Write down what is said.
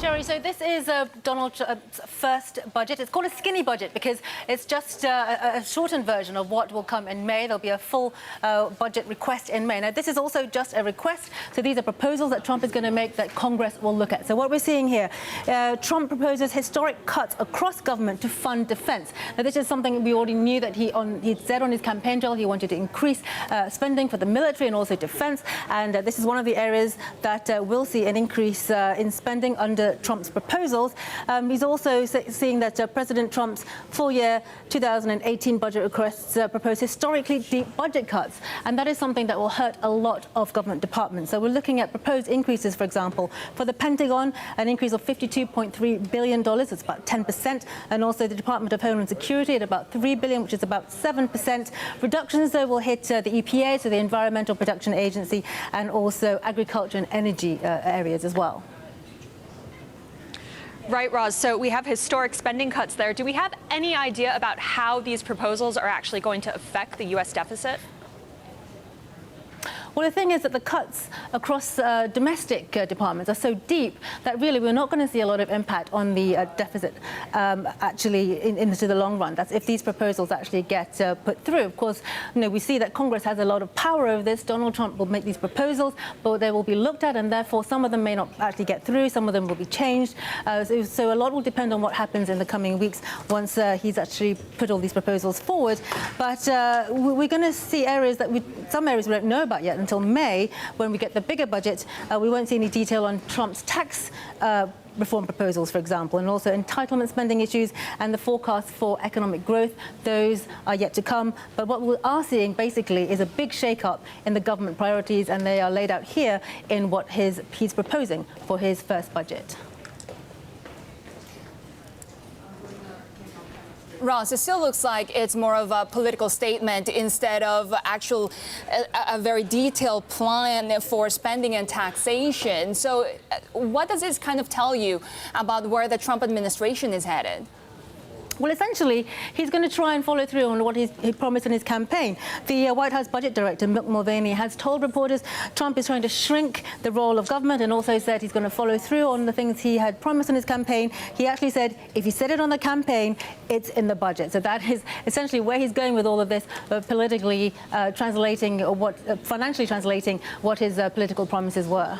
Jerry, so this is Donald Trump's first budget. It's called a skinny budget because it's just a shortened version of what will come in May. There'll be a full budget request in May. Now, this is also just a request. So these are proposals that Trump is going to make that Congress will look at. So what we're seeing here, Trump proposes historic cuts across government to fund defense. Now, this is something we already knew that he said on his campaign trail he wanted to increase spending for the military and also defense. And this is one of the areas that will see an increase in spending under Trump's proposals. He's also seeing that President Trump's full-year 2018 budget requests propose historically deep budget cuts, and that is something that will hurt a lot of government departments. So we're looking at proposed increases, for example, for the Pentagon, an increase of $52.3 billion, that's about 10%, and also the Department of Homeland Security at about $3 billion, which is about 7%. Reductions, though, will hit the EPA, so the Environmental Protection Agency, and also agriculture and energy areas as well. Right, Roz. So we have historic spending cuts there. Do we have any idea about how these proposals are actually going to affect the U.S. deficit? Well, the thing is that the cuts across domestic departments are so deep that really we're not going to see a lot of impact on the deficit actually into the long run. That's if these proposals actually get put through. Of course, we see that Congress has a lot of power over this. Donald Trump will make these proposals, but they will be looked at, and therefore some of them may not actually get through. Some of them will be changed. So a lot will depend on what happens in the coming weeks once he's actually put all these proposals forward. But we're going to see areas that some areas we don't know about yet until May, when we get the bigger budget. We won't see any detail on Trump's tax reform proposals, for example, and also entitlement spending issues and the forecast for economic growth. Those are yet to come. But what we are seeing, basically, is a big shake-up in the government priorities, and they are laid out here in what he's proposing for his first budget. Ross, it still looks like it's more of a political statement instead of a very detailed plan for spending and taxation. So what does this kind of tell you about where the Trump administration is headed? Well, essentially, he's going to try and follow through on what he promised in his campaign. The White House budget director, Mick Mulvaney, has told reporters Trump is trying to shrink the role of government, and also said he's going to follow through on the things he had promised in his campaign. He actually said if he said it on the campaign, it's in the budget. So that is essentially where he's going with all of this, politically translating, or financially translating what his political promises were.